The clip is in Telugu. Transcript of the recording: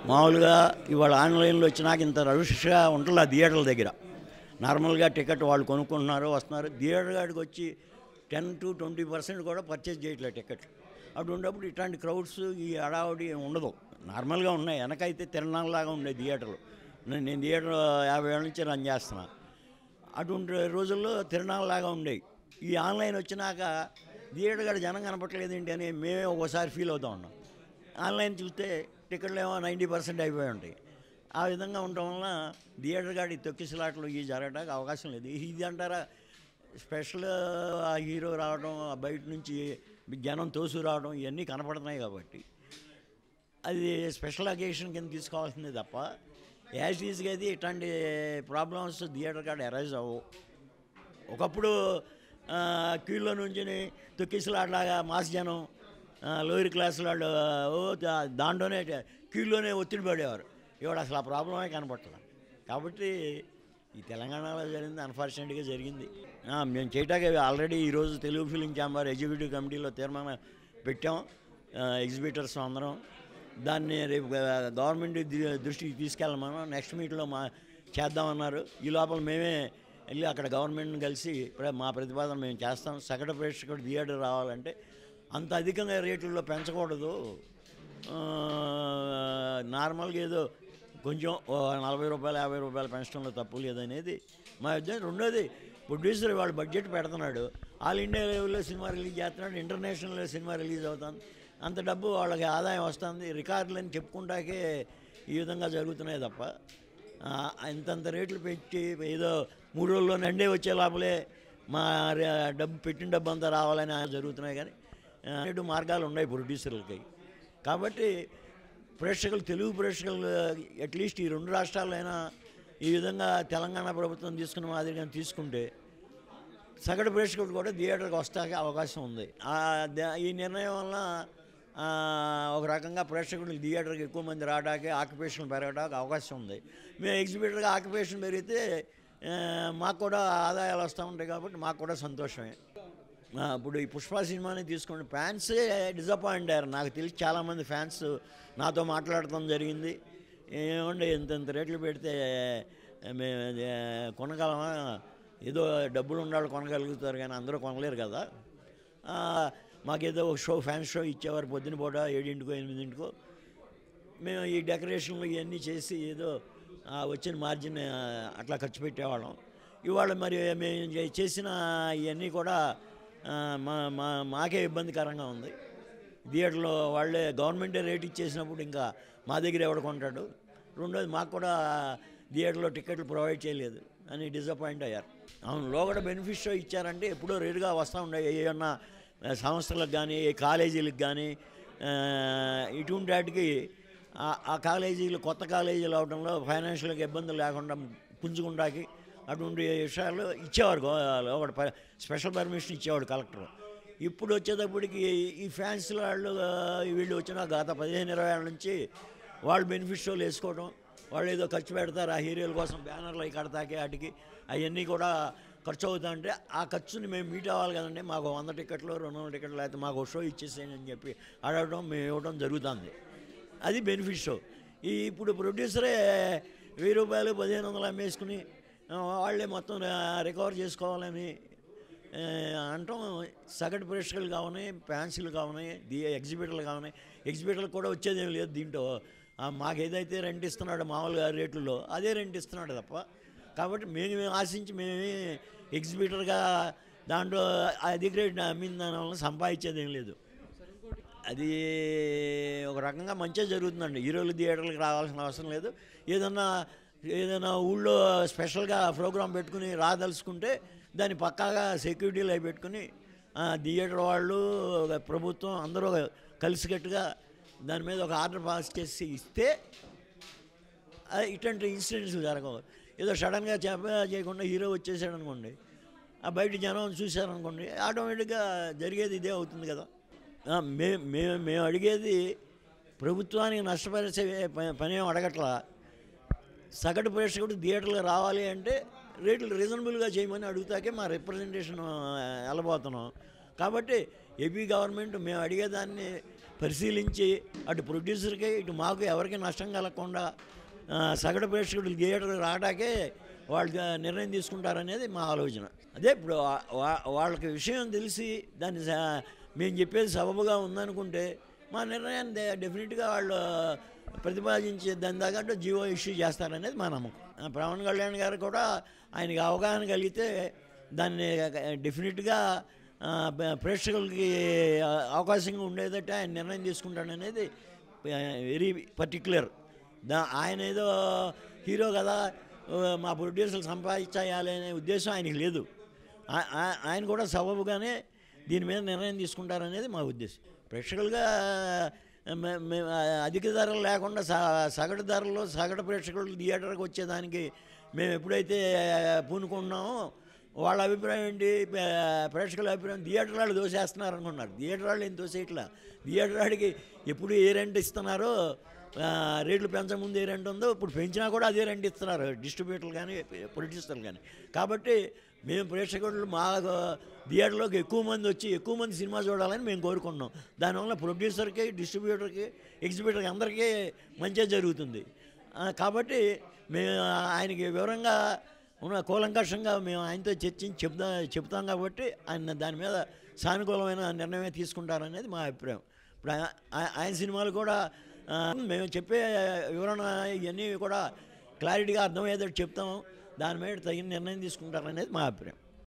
మామూలుగా ఇవాళ ఆన్లైన్లో వచ్చినాక ఇంత రష్గా ఉంటుందా థియేటర్ల దగ్గర. నార్మల్గా టికెట్ వాళ్ళు కొనుక్కుంటున్నారు, వస్తున్నారు. థియేటర్ కాడికి వచ్చి 10-20% కూడా పర్చేజ్ చేయట్లేదు టికెట్. అటు ఉన్నప్పుడు ఇట్లాంటి క్రౌడ్స్ ఈ హడావుడి ఉండదు. నార్మల్గా ఉన్నాయి. వెనకైతే తిరణాలలాగా ఉండే థియేటర్లు. నేను థియేటర్ 50 ఏళ్ళ నుంచి రన్ చేస్తున్నా. అటువంటి రోజుల్లో తిరణాలలాగా ఉండేవి. ఈ ఆన్లైన్ వచ్చినాక థియేటర్ కాడ జనం కనపట్లేదు ఏంటి అని మేమే ఒకసారి ఫీల్ అవుతూ ఉన్నాం. ఆన్లైన్ చూస్తే టికెట్లు ఏమో 90% అయిపోయి ఉంటాయి. ఆ విధంగా ఉండటం వలన థియేటర్ కాడి తొక్కిసలాట్లు ఇవి జరగడానికి అవకాశం లేదు. ఇది అంటారా స్పెషల్ హీరో రావడం, బయట నుంచి జనం తోసు రావడం ఇవన్నీ కనపడుతున్నాయి కాబట్టి అది స్పెషల్ అకేషన్ కింద తీసుకోవాల్సిందే తప్ప యాజ్ ఈజ్గా అయితే ఇట్లాంటి ప్రాబ్లమ్స్ థియేటర్ కాడ అరైజ్ అవ్వవు. ఒకప్పుడు క్యూలో నుంచి తొక్కిసలాట్లాగా మాస్ జనం లోయర్ క్లాస్ వాళ్ళు దాంట్లోనే క్యూలోనే ఒత్తిడి పడేవారు. ఇవాడు అసలు ఆ ప్రాబ్లమే కనపట్లేదు. కాబట్టి ఈ తెలంగాణలో జరిగింది అన్ఫార్చునేట్గా జరిగింది. మేము చేయటానికి ఆల్రెడీ ఈరోజు తెలుగు ఫిలిం ఛాంబర్ ఎగ్జిక్యూటివ్ కమిటీలో తీర్మానం పెట్టాం. ఎగ్జిబిటర్స్ అందరం దాన్ని రేపు గవర్నమెంట్ దృష్టికి తీసుకెళ్ళమను నెక్స్ట్ మీట్లో చేద్దామన్నారు. ఈ లోపల మేమే వెళ్ళి అక్కడ గవర్నమెంట్ని కలిసి మా ప్రతిపాదన మేము చేస్తాం. సగటు ప్రేక్షకుడు థియేటర్ రావాలంటే అంత అధికంగా రేట్లలో పెంచకూడదు, నార్మల్గా ఏదో కొంచెం 40 రూపాయలు 50 రూపాయలు పెంచడంలో తప్పు లేదనేది మా ఉద్దేశం. రెండోది ప్రొడ్యూసర్ వాళ్ళు బడ్జెట్ పెడుతున్నాడు, ఆల్ ఇండియా లెవెల్లో సినిమా రిలీజ్ చేస్తున్నాడు, ఇంటర్నేషనల్ సినిమా రిలీజ్ అవుతుంది, అంత డబ్బు వాళ్ళకి ఆదాయం వస్తుంది. రికార్డులని చెప్పుకుంటాకే ఈ విధంగా జరుగుతున్నాయి తప్ప ఇంతంత రేట్లు పెట్టి ఏదో 3 రోజుల్లోనే ఎండే వచ్చే లోపలే మా డబ్బు పెట్టిన డబ్బు అంతా రావాలని జరుగుతున్నాయి. కానీ రెండు మార్గాలు ఉన్నాయి ప్రొడ్యూసర్లకి. కాబట్టి ప్రేక్షకులు, తెలుగు ప్రేక్షకులు అట్లీస్ట్ ఈ 2 రాష్ట్రాలైనా ఈ విధంగా తెలంగాణ ప్రభుత్వం తీసుకున్న మాదిరిగా తీసుకుంటే సగటు ప్రేక్షకుడు కూడా థియేటర్కి వస్తాకే అవకాశం ఉంది. ఈ నిర్ణయం వల్ల ఒక రకంగా ప్రేక్షకులు థియేటర్కి ఎక్కువ మంది రావడానికి, ఆక్యుపేషన్ పెరగడానికి అవకాశం ఉంది. మేము ఎగ్జిబిటర్గా ఆక్యుపేషన్ పెరిగితే మాకు కూడా ఆదాయాలు వస్తూ ఉంటాయి కాబట్టి మాకు కూడా సంతోషమే. ఇప్పుడు ఈ పుష్ప సినిమాని తీసుకోండి, ఫ్యాన్సే డిసప్పాయింట్ అయ్యారు. నాకు తెలిసి చాలామంది ఫ్యాన్స్ నాతో మాట్లాడటం జరిగింది. ఏమంటే ఇంత రేట్లు పెడితే మేము కొనగలమా, ఏదో డబ్బులు ఉండాలి కొనగలుగుతారు కానీ అందరూ కొనలేరు కదా. మాకేదో ఒక షో, ఫ్యాన్స్ షో ఇచ్చేవారు పొద్దున పూట 7కో 8కో. మేము ఈ డెకరేషన్లు ఇవన్నీ చేసి ఏదో వచ్చిన మార్జిన్ అట్లా ఖర్చు పెట్టేవాళ్ళం. ఇవాళ మరి మేము చేసిన ఇవన్నీ కూడా మాకే ఇబ్బందికరంగా ఉంది. థియేటర్లో వాళ్ళే గవర్నమెంటే రేట్ ఇచ్చేసినప్పుడు ఇంకా మా దగ్గర ఎవడు కొంటాడు. రెండోది మాకు కూడా థియేటర్లో టికెట్లు ప్రొవైడ్ చేయలేదు అని డిసప్పాయింట్ అయ్యారు. అవును, లోగడ బెనిఫిట్ షో ఇచ్చారంటే ఎప్పుడో రేటుగా వస్తూ ఉండే ఏమన్నా సంస్థలకు కానీ కాలేజీలకు కానీ ఇటువంటి వాటికి ఆ కాలేజీలు కొత్త కాలేజీలు అవడంలో ఫైనాన్షియల్గా ఇబ్బందులు లేకుండా పుంజుకుంటాకి అటువంటి విషయాలు ఇచ్చేవారు. ఒకటి స్పెషల్ పర్మిషన్ ఇచ్చేవాడు కలెక్టర్. ఇప్పుడు వచ్చేటప్పటికి ఈ ఫ్యాన్స్ వాళ్ళు వీళ్ళు వచ్చిన గత 15-20 ఏళ్ళ నుంచి వాళ్ళు బెనిఫిట్ షోలు వేసుకోవడం, వాళ్ళు ఏదో ఖర్చు పెడతారు ఆ హీరోల కోసం, బ్యానర్లు అవి కడతాకి వాటికి అవన్నీ కూడా ఖర్చు అవుతా అంటే ఆ ఖర్చుని మేము మీట్ అవ్వాలి కదండి. మాకు 100 టికెట్లు 200 టికెట్లు అయితే మాకు షో ఇచ్చేసేయండి అని చెప్పి అడగడం, మేము ఇవ్వడం జరుగుతుంది. అది బెనిఫిట్ షో. ఇప్పుడు ప్రొడ్యూసరే 1000 రూపాయలు 1500 అమ్మేసుకుని వాళ్ళే మొత్తం రికవర్ చేసుకోవాలని అంటాం. సగటు ప్రేక్షకులు కావని, ఫ్యాన్సీలు కావని, ఎగ్జిబిటర్లు కావని, ఎగ్జిబిటర్లకు కూడా వచ్చేదేం లేదు దీంట్లో. మాకు ఏదైతే రెంట్ ఇస్తున్నాడో మామూలుగా రేట్లలో అదే రెంట్ ఇస్తున్నాడు తప్ప. కాబట్టి మేము ఆశించి మేమే ఎగ్జిబిటర్గా దాంట్లో అధిక రేట్ అమ్మిన దాని వల్ల సంపాదించేది ఏం లేదు. అది ఒక రకంగా మంచిగా జరుగుతుందండి. హీరోలు థియేటర్లకు రావాల్సిన అవసరం లేదు. ఏదైనా ఊళ్ళో స్పెషల్గా ప్రోగ్రాం పెట్టుకుని రాదలుచుకుంటే దాన్ని పక్కాగా సెక్యూరిటీలు అవి పెట్టుకుని థియేటర్ వాళ్ళు, ప్రభుత్వం అందరూ కలిసికట్టుగా దాని మీద ఒక ఆర్డర్ పాస్ చేసి ఇస్తే ఇట్లాంటి ఇన్సిడెంట్స్ జరగవు. ఏదో సడన్గా చేయకుండా హీరో వచ్చేసాడు అనుకోండి, బయట జనం చూశారనుకోండి, ఆటోమేటిక్గా జరిగేది ఇదే అవుతుంది కదా. మేము అడిగేది ప్రభుత్వానికి నష్టపరిచే పనేం అడగట్లా. సగటు ప్రేక్షకుడు థియేటర్లో రావాలి అంటే రేట్లు రీజనబుల్గా చేయమని అడుగుతాకే మా రిప్రజెంటేషన్ వెళ్ళబోతున్నాం. కాబట్టి ఏపీ గవర్నమెంట్ మేము అడిగేదాన్ని పరిశీలించి అటు ప్రొడ్యూసర్కి ఇటు మాకు ఎవరికి నష్టం కలగకుండా సగటు ప్రేక్షకుడు థియేటర్కి రావడాకే వాళ్ళు నిర్ణయం తీసుకుంటారనేది మా ఆలోచన. అదే ఇప్పుడు వాళ్ళకి విషయం తెలిసి దాన్ని మేము చెప్పేది సబబుగా ఉందనుకుంటే మా నిర్ణయాన్ని డెఫినెట్గా వాళ్ళు ప్రతిపాదించే దాని తగ్గట్టు జీవో ఇష్యూ చేస్తారనేది మా నమ్మకం. పవన్ కళ్యాణ్ గారు కూడా ఆయనకి అవగాహన కలిగితే దాన్ని డెఫినెట్గా ప్రేక్షకులకి అవకాశంగా ఉండేదట్టు ఆయన నిర్ణయం తీసుకుంటాడనేది వెరీ పర్టిక్యులర్. ఆయన ఏదో హీరో కదా మా ప్రొడ్యూసర్లు సంపాదించాలి అనే ఉద్దేశం ఆయనకి లేదు. ఆయన కూడా సబబుగానే దీని మీద నిర్ణయం తీసుకుంటారనేది మా ఉద్దేశం. ప్రేక్షకులుగా అధిక ధరలు లేకుండా సగటు ధరల్లో సగటు ప్రేక్షకులు థియేటర్కి వచ్చేదానికి మేము ఎప్పుడైతే పూనుకున్నామో వాళ్ళ అభిప్రాయం ఏంటి, ప్రేక్షకుల అభిప్రాయం థియేటర్ వాళ్ళు దోసేస్తున్నారు అనుకున్నారు. థియేటర్ వాళ్ళు ఏం దోసేయట్లా. థియేటర్ వాడికి ఎప్పుడు ఏ రెంట్ ఇస్తున్నారో రేట్లు పెంచముందు ఏ రెంట్ ఉందో ఇప్పుడు పెంచినా కూడా అదే రెంట్ ఇస్తున్నారు డిస్ట్రిబ్యూటర్లు కానీ ప్రొడ్యూసర్లు కానీ. కాబట్టి మేము ప్రేక్షకులు మా థియేటర్లోకి ఎక్కువ మంది వచ్చి ఎక్కువ మంది సినిమా చూడాలని మేము కోరుకుంటున్నాం. దానివల్ల ప్రొడ్యూసర్కి చెడిస్ట్రిబ్యూటర్కి ఎగ్జిబ్యూటర్కి అందరికీ మంచిగా జరుగుతుంది. కాబట్టి మేము ఆయనకి వివరంగా కూలంకషంగా మేము ఆయనతో చర్చించి చెప్తాం కాబట్టి ఆయన దాని మీద సానుకూలమైన నిర్ణయమే తీసుకుంటారనేది మా అభిప్రాయం. ఇప్పుడు ఆయన సినిమాలు కూడా మేము చెప్పే వివరణ ఇవన్నీ కూడా క్లారిటీగా అర్థమయ్యేటట్టు చెప్తాము. దాని మీద తగిన నిర్ణయం తీసుకుంటారనేది మా అభిప్రాయం.